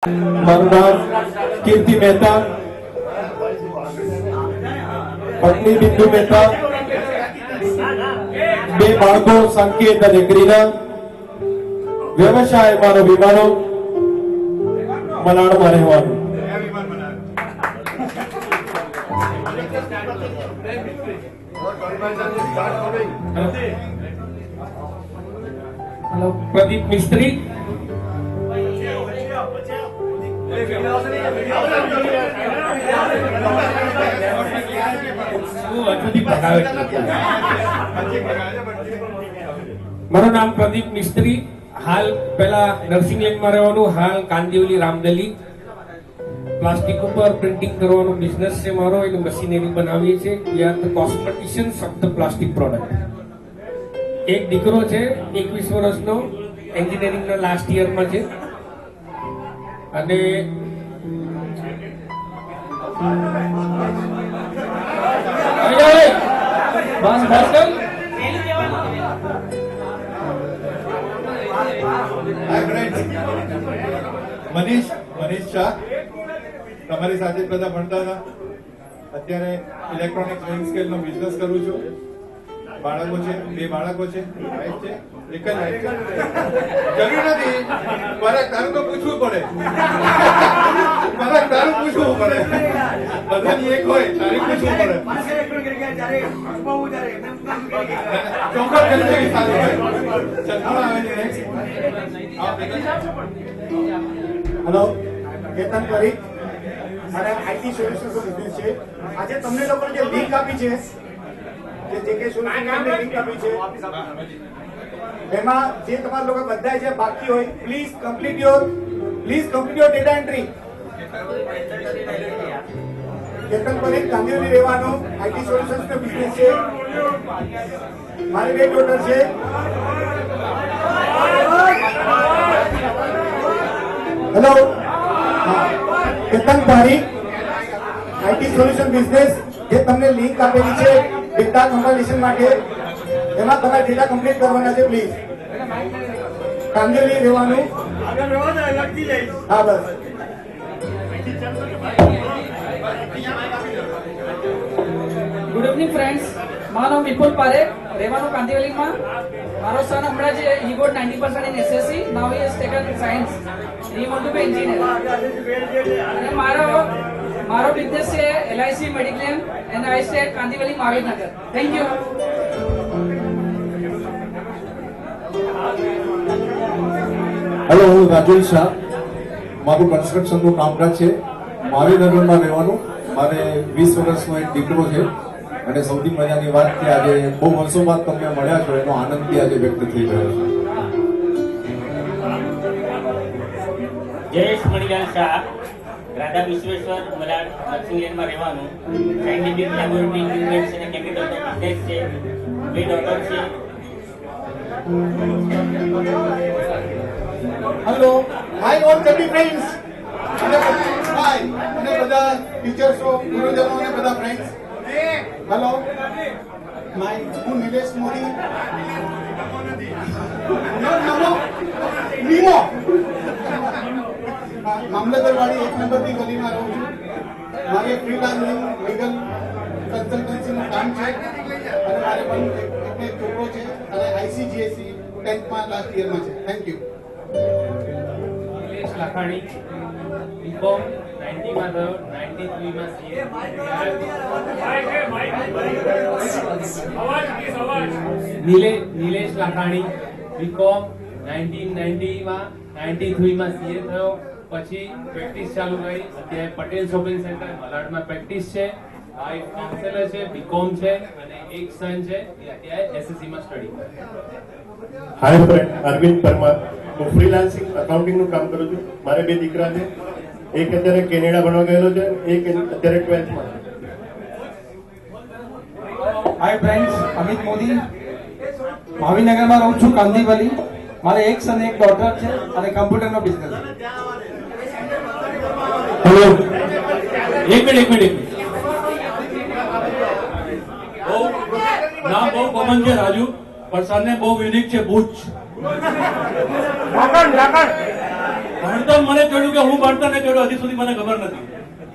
મારું નામ કીર્તિ મહેતા, પત્ની બિંદુ મહેતા, બે બાળકો સંકેત અને ગ્રીના, વ્યવસાય મારો વિમાનો, મલાડમાં રહેવાનું. હેલો, પ્રદીપ મિસ્ત્રી. મારું નામ પ્રદીપ મિસ્ત્રી, હાલ પેલા નર્સિંગ લેનમાં રહેવાનું, હાલ કાંદિવલી રામદલી. પ્લાસ્ટિક ઉપર પ્રિન્ટિંગ કરવાનો બિઝનેસ છે મારો, એની મશીનરી બનાવીએ છીએ. We are the cosmeticians of the plastic product. એક દીકરો છે 21 વર્ષનો, એન્જિનિયરિંગના લાસ્ટ યરમાં છે. અને મનીષ શાહ, તમારી સાથે બધા ભણતા હતા. અત્યારે ઇલેક્ટ્રોનિક વેઇંગ સ્કેલ નો બિઝનેસ કરું છું. બાળકો છે, બે બાળકો છે, વાઇફ છે, એક જ વાઇફ છે. જરૂર નથી મારે તારું તો પૂછવું પડે, મારે તારું પૂછવું પડે, બધાની એક હોય તારી પૂછવું પડે. ચોક્કસ કરી દેવી સારું હોય. ચંદ્રા આવે છે નેક્સ્ટ. હેલો, કેતન પરીખ, મારા આઈટી સોલ્યુશન્સ નો બિઝનેસ છે. આજે તમને લોકોને જે લિંક આપી છે, જે કે સોલ્યુશનની લિંક આપી છે, એમાં જે તમારા લોકો બધા જે બાકી હોય, please complete your data entry. Ketan Parikh, Kandivali રહેવાનો, આઈટી સોલ્યુશન્સ નો બિઝનેસ છે. મારી બે ડોટર છે. Hello, Ketan Parikh, IT solution business, જે તમને લિંક આપેલી છે ડેટા કમ્પાઇલેશન માટે, એમાં તમારે ડેટા કમ્પ્લીટ કરવાના છે. પ્લીઝ કાંદિવલી રહેવાનું. હા, બસ. ગુડ ઇવનિંગ ફ્રેન્ડ્સ, મારું નામ વિપુલ પારેખ, રહેવાનું કાંદિવલીમાં. મારો સન હમણાં જે he got 90% in SSC, now he has taken science, he want to be engineer. અને મારો બિઝનેસ છે LIC mediclaim and I stay at Kandivali Mahavir Nagar. Thank you. Hello, હું રાજુલ શાહ, મારું કન્સ્ટ્રક્શનનું કામકાજ છે. મહાવીરનગરમાં રહેવાનું. મારે 20 વર્ષનો એક દીકરો છે. અને સૌથી મજાની વાત કે આજે બહુ વર્ષો બાદ તમને મળ્યા છો, એનો આનંદ બી આજે વ્યક્ત થઈ રહ્યો છે. જયેશ મણિલાલ શાહ, રાધા વિશ્વેશ્વર, મલાડ, નર્સિંગ લેનમાં રહેવાનું. સાયન્ટિફિક લેબોરેટરી ઇન્સ્ટ્રુમેન્ટ્સ અને કેમિકલ બિઝનેસ છે. બે ડોટર છે. હેલો, માય ઓલ ચડ્ડી ફ્રેન્ડ્સ અને બધા ટીચર્સો, ગુરુજનો અને બધા ફ્રેન્ડ્સ. હેલો, હું નિલેશ મોદી, નીમો, મામલતદારવાડી 1 નંબરની ગલીમાં રહું છું. મારે ફ્રીલાન્સિંગ લીગલ કન્સલ્ટન્સીનું કામ છે. અને મારે પણ એક છોકરો છે અને ICGSE 10th માં લાસ્ટ યરમાં છે. Thank you. Nilesh Lakhani, BCom 90 માં થયો, 93 માં CA. નિલેશ લાખાણી, બીકોમ 1990 માં, 93 માં CA થયો. પછી પ્રેક્ટિસ ચાલુ કરી. અત્યારે પટેલ શોપિંગ સેન્ટર મલાડમાં પ્રેક્ટિસ છે. વાઇફ કાઉન્સેલર છે, બીકોમ છે અને એક સન છે, એ અત્યારે SSC માં સ્ટડી કરે. હાય ફ્રેન્ડ, અરવિંદ પરમાર, હું ફ્રીલાન્સિંગ અકાઉન્ટિંગનું કામ કરું છું. મારે બે દીકરા છે. એક અત્યારે કેનેડા ભણવા ગયેલો છે, એક અત્યારે 12th માં. હાય ફ્રેન્ડ્સ, અમિત મોદી, મહાવીરનગરમાં રહું છું, કાંદિવલી. મારે એક સન એક ડોટર છે અને કમ્પ્યુટરનો બિઝનેસ છે. હેલો, એક મિનિટ. નામ બહુ કોમન છે રાજુ, પણ સરને બહુ યુનિક છે, બુચ. ભણતા ભણતર મને જોડ્યું કે હું ભણતરને જોડ્યું હજી સુધી મને ખબર નથી.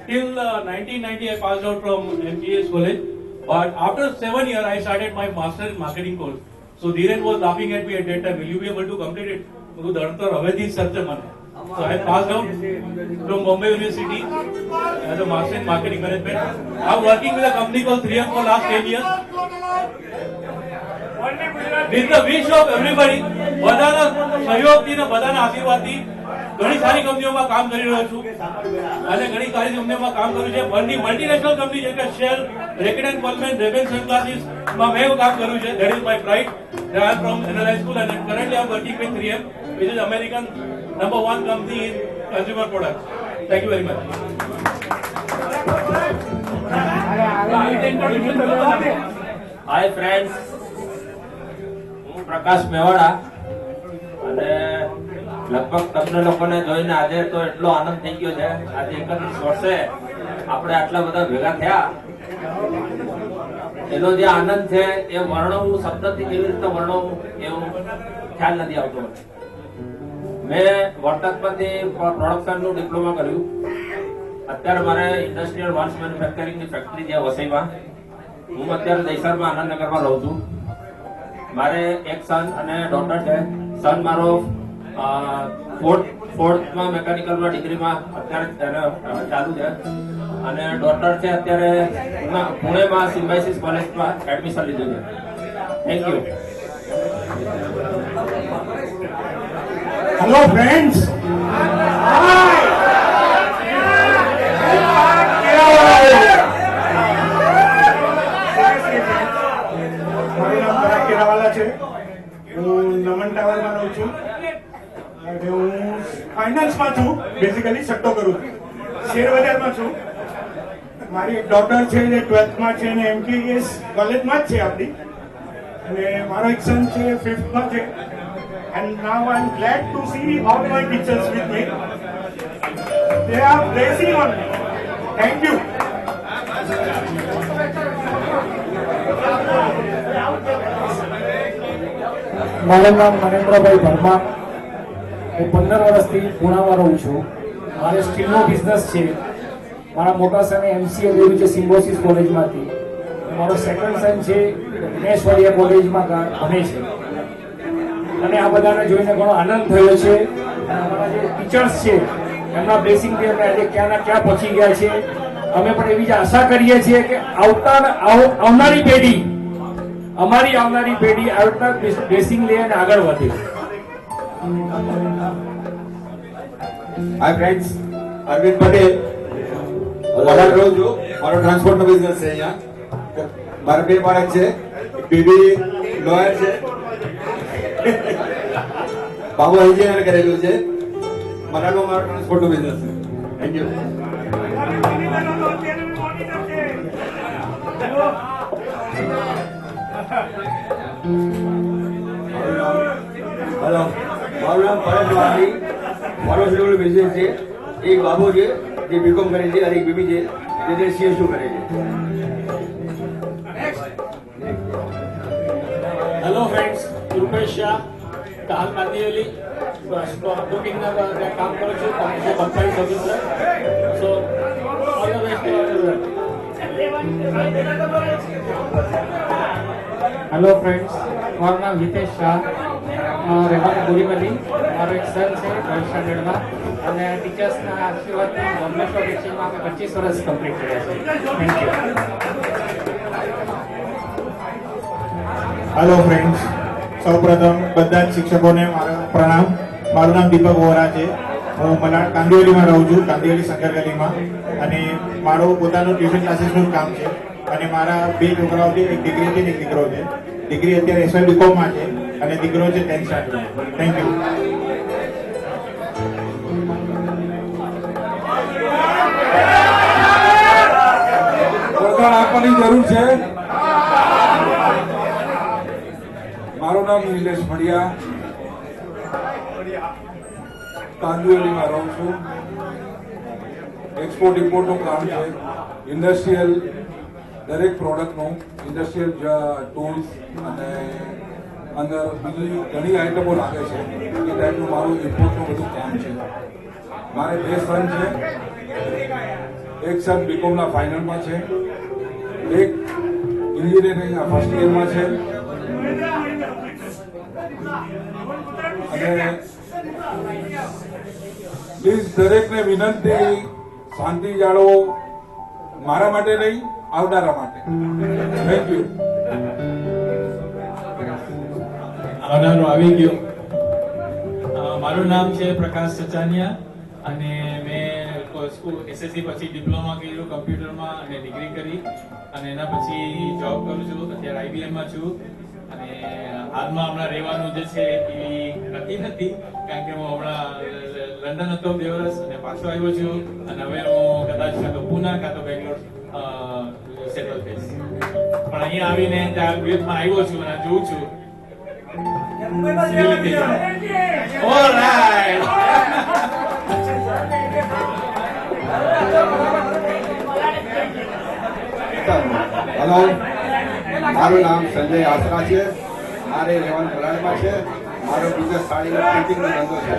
Till 1990 I passed out from MPS college, but after 7 years I started my master in marketing course. So Dhiren was laughing at me at that time, will you be able to complete it? હું ભણતર હવેથી જ સરસે મને. So I passed out from Bombay University as a master in marketing management. I'm working with a company called 3M for last 10 years. With the wish of everybody, બધાના સહયોગથી ને બધાના આશીર્વાદથી ઘણી સારી કંપનીઓમાં કામ કરી રહ્યો છું અને ઘણી સારી કંપનીઓમાં કામ કર્યું છે. મલ્ટીનેશનલ કંપની જેમ કે શેલ, રેકેટ & કોલમેન, રેબેન સનગ્લાસીસ માં મેં કામ કર્યું છે. That is my pride. I am from NLI school and currently I am working with 3M, which is American #1 company in consumer products. Thank you very much. Hi friends, હું પ્રકાશ મેવાડા અને લગભગ તમને લોકોને જોઈને આજે તો એટલો આનંદ થઈ ગયો છે. આજે 31 વર્ષે આપણે આટલા બધા ભેગા થયા, એનો જે આનંદ છે એ વર્ણવું શબ્દથી કેવી રીતે વર્ણવું એવું ખ્યાલ નથી આવતો. મેં વર્તકમાંથી પ્રોડક્શનનું ડિપ્લોમા કર્યું. અત્યારે મારે ઇન્ડસ્ટ્રીયલ વાન્સ મેન્યુફેક્ચરિંગની ફેક્ટરી છે વસઈમાં. હું અત્યારે દહીસરમાં આનંદનગરમાં રહું છું. મારે એક સન અને ડોટર છે. સન મારો ફોર્થમાં મેકેનિકલમાં ડિગ્રીમાં અત્યારે ચાલુ છે અને ડોટર છે અત્યારે પુણેમાં સિમ્બાઇસિસ કોલેજમાં એડમિશન લીધું છે. Thank you. હેલો ફ્રેન્ડ્સ, છે. હું નમન ટાવરમાં રહું છું અને હું ફાઇનાન્સમાં છું. બેઝિકલી સટ્ટો કરું છું. શેર બજારમાં છું. મારી એક ડોટર છે જે 12થમાં છે અને MKS કોલેજમાં જ છે આપણી. અને મારો એક સન છે 5થમાં છે. And now I'm glad to see all my teachers with me. They are blessing on me. Thank you. મારું નામ નરેન્દ્રભાઈ પરમાર. હું 15 વર્ષથી પુણામાં રહું છું. મારે સ્ટીલનો બિઝનેસ છે. મારા મોટા સને MCA લેવું છે સિમ્બોસિસ કોલેજમાંથી. મારો સેકન્ડ સન છે દિનેશવાડિયા કોલેજમાં ભણે છે. અને આ બધાને જોઈને ઘણો આનંદ થયો છે. અને અમારા જે ટીચર્સ છે એમના બ્લેસિંગથી અમે આજે ક્યાંના ક્યાં પહોંચી ગયા છે. અમે પણ એવી જ આશા કરીએ છીએ કે આવનારી પેઢી, અમારી આવનારી પેઢી આવતા બ્લેસિંગ લઈને આગળ વધે. હાય ફ્રેન્ડ્સ, અરવિંદ પટેલ વડાળ રહું છું. મારો ટ્રાન્સપોર્ટનો બિઝનેસ છે. અહીંયા મારા 2 બાળક છે. બેબી લોયર છે, બાબુ એન્જિનિયર કરેલું છે. મરાઠમાં મારો ટ્રાન્સપોર્ટનો બિઝનેસ છે. Thank you. હેલો, મારું નામ પરેશ વાળી. મારો શેડ્યુલ બિઝનેસ છે. એક બાબુ છે જે બીકોમ કરે છે અને એક બેબી છે જે CSU કરે છે. હેલો ફ્રેન્ડ્સ, રૂપેશ શાહ, હાલ કાંદિવલી બુકિંગના કામ કરું છું. Compliance officer. So all the best. Hello friends, મારું નામ હિતેશ શાહ, રહેવાનું બોરીવલી. મારો એક સન છે 12th સ્ટાન્ડર્ડમાં અને ટીચર્સના આશીર્વાદથી બોમ્બે સ્ટોક એક્સચેન્જમાં અમે 25 વર્ષ કમ્પ્લીટ કર્યા છે. Thank you. હેલો ફ્રેન્ડ્સ, સૌપ્રથમ બધા જ શિક્ષકોને મારા પ્રણામ. મારું નામ દીપક વોરા છે. હું કાંદિવલીમાં રહું છું, કાંદિવલી શંકરગલીમાં. અને મારું પોતાનું ટ્યુશન ક્લાસીસનું કામ છે. અને મારા 2 છોકરાઓ છે, એક દીકરી છે અને એક દીકરો છે. દીકરી અત્યારે SY BComમાં છે અને દીકરો છે 10th સ્ટાન્ડર્ડમાં. Thank you. વળગાડ આપવાની જરૂર છે. મારું નામ નિલેશ મડિયા, કાંદિવલીમાં રહું છું. એક્સપોર્ટ ઇમ્પોર્ટનું કામ છે. ઇન્ડસ્ટ્રીયલ દરેક પ્રોડક્ટનું ઇન્ડસ્ટ્રીયલ ટૂલ્સ અને અંદર બીજી ઘણી આઇટમો લાગે છે. એ ટાઈપનું મારું ઇમ્પોર્ટનું બધું કામ છે. મારે 2 સન છે. એક સન બીકોમના ફાઇનલમાં છે, એક એન્જિનિયરિંગના ફર્સ્ટ યરમાં છે. અને પ્લીઝ દરેકને વિનંતી, શાંતિ જાળવો, મારા માટે નહીં, આવનારા માટે. Thank you. આવનારો આવી ગયો. મારું નામ છે પ્રકાશ સચાનિયા અને મેં એસએસસી પછી ડિપ્લોમા કર્યું કમ્પ્યુટરમાં અને ડિગ્રી કરી અને એના પછી જોબ કરું છું. અત્યારે આઈબીએમમાં છું અને હાલમાં હમણાં રહેવાનું જે છે એ નક્કી નથી, કારણ કે હું હમણાં લંડન હતો 2 વર્ષ અને પાછો આવ્યો છું અને હવે હું કદાચ કાં તો પુના કાં તો બેંગ્લોર સેટલ થઈશ. પણ અહીંયા આવીને ત્યાં વિદેશમાં આવ્યો છું અને જોઉં છું. All right. હેલો, મારું નામ સંજય આસરા છે. મારે રહેવાનું મલાડમાં છે. મારો બિઝનેસ સાડીનો પ્રિન્ટિંગનો ધંધો છે.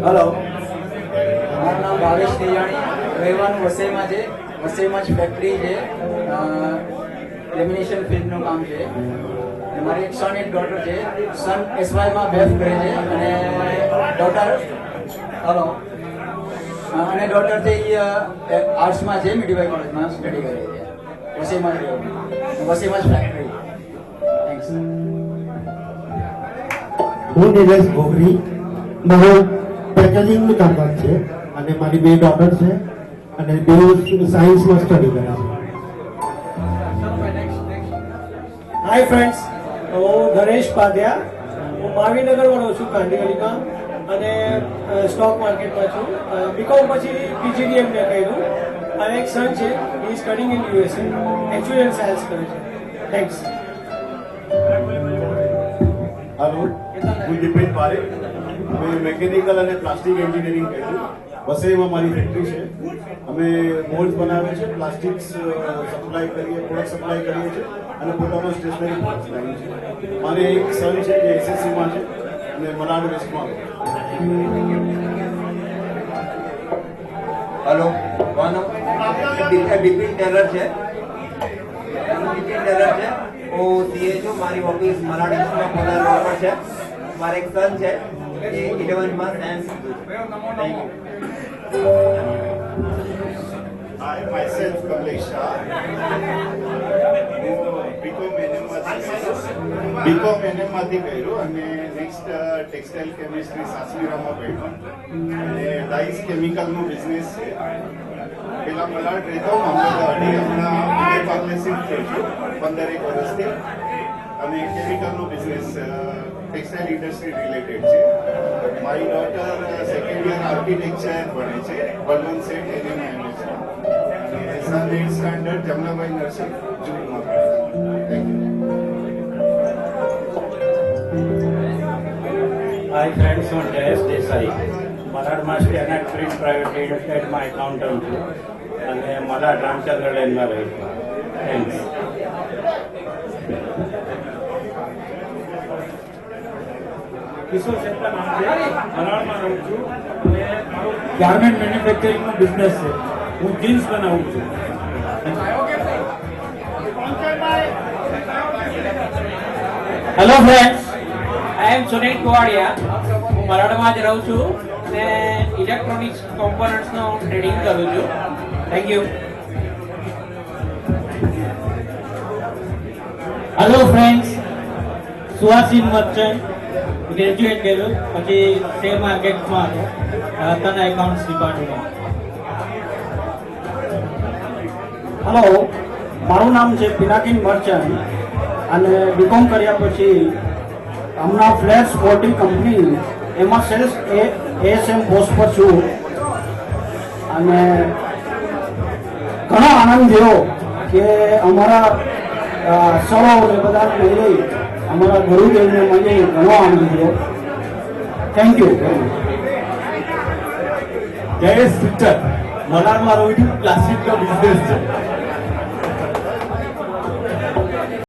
હેલો, મારું નામ ભાવેશ દેજાણી, રહેવાનું વસઈમાં છે. વસઈમાં જ ફેક્ટરી છે, લેમિનેશન ફિલ્મનું કામ છે. અને મારી એક સન એક ડોટર છે. સન એસવાયમાં બેફ કરે છે અને ડોટર અને ડોટર છે એ આર્ટ્સમાં છે, મીઠીભાઈ કોલેજમાં સ્ટડી કરે છે. વસઈમાં જ વસઈમાં જ ફેક્ટરી. થેન્ક્સ. હું નિલેશ ગોગરી, મારું પેકેજિંગનું કામકાજ છે અને મારી 2 ડોટર છે અને 2 સાયન્સમાં સ્ટડી કરે છે. હાય ફ્રેન્ડ્સ, હું ગણેશ પાધ્યા. હું માવીનગરમાં રહું છું, કાંદિવલીમાં, અને સ્ટોક માર્કેટમાં છું. બીકોમ પછી પીજીડીએમ મેં કર્યું અને એક સન છે, he is studying in USA, actual science કરે છે. થેન્ક્સ. હેલો, હું દીપેશ પારેખ. મેં મેકેનિકલ અને પ્લાસ્ટિક એન્જિનિયરિંગ કર્યું. વસઈમાં મારી ફેક્ટરી છે. અમે મોલ્ડ બનાવીએ છીએ, પ્લાસ્ટિક્સ સપ્લાય કરીએ, પ્રોડક્ટ સપ્લાય કરીએ છીએ અને પોતાનો સ્ટેશનરી પ્રોડક્ટ લાવીએ છીએ. મારે એક સન છે જે એસએસસીમાં છે અને મલાડ વેસ્ટમાં. હેલો, મારું બિપિન ટેલર છે. હું સીએ છું. મારી ઓફિસ મલાડ વેસ્ટમાં પોલા રોડ પર છે. મારે એક સન છે, એ 11માં સાયન્સ લીધું છે. Thank you. I myself Kamlesh Shah. BCom NM માંથી કર્યું અને નેક્સ્ટ ટેક્સટાઇલ કેમિસ્ટ્રી સાસવીરામાં કર્યું અને ડાઇસ કેમિકલનો બિઝનેસ છે. પેલા મલાડ રહેતો અમદાવાદ, હમણાં પાર્લે શિફ્ટ થઈ છું 15 વર્ષથી અને કેમિકલનો બિઝનેસ ટેક્સટાઇલ ઇન્ડસ્ટ્રી રિલેટેડ છે. મારી ડોટર સેકન્ડ યર આર્કિટેક્ચર ભણે છે, બલવંત સેઠ એનએમ son 8th standard Jamnabai nursing જૂનમાં. Thank you. હાય ફ્રેન્ડ્સ, હું જયેશ દેસાઈ. મલાડમાં સ્ટેનાટ પ્રિન્ટ પ્રાઇવેટ લિમિટેડમાં એકાઉન્ટન્ટ છું અને મલાડ રામચંદ્ર લેનમાં રહું છું. થેન્ક્સ. કિશોર સેન્ટર નામ છે, મલાડમાં રહું છું અને મારું ગાર્મેન્ટ મેન્યુફેક્ચરિંગનો બિઝનેસ છે. હું જીન્સ બનાવું છું. હેલો ફ્રેન્ડ્સ, આઈ એમ સુનિલ કુવાડિયા. હું મલાડમાં જ રહું છું અને ઇલેક્ટ્રોનિક્સ કોમ્પોનન્ટ્સનો ટ્રેડિંગ કરું છું. Thank you. Hello friends, Suhasin Merchant, graduate કર્યું, પછી શેર માર્કેટમાં હતો, તના એકાઉન્ટ્સ ડિપાર્ટમેન્ટ. હેલો, મારું નામ છે પિનાકિન મર્ચન્ટ અને બીકોમ કર્યા પછી હમણાં ફ્લેટ સ્પોર્ટિંગ કંપની એમાં સેલ્સ એએસએમ પોસ્ટ પર છું અને ઘણો આનંદ થયો કે અમારા સરો ને બધા મળી અમારા ગુરુદેવને મળી ઘણો આનંદ થયો. Thank you. જયેશ સિત્તર, મલાડમાં રહું છું. પ્લાસ્ટિકનો બિઝનેસ છે.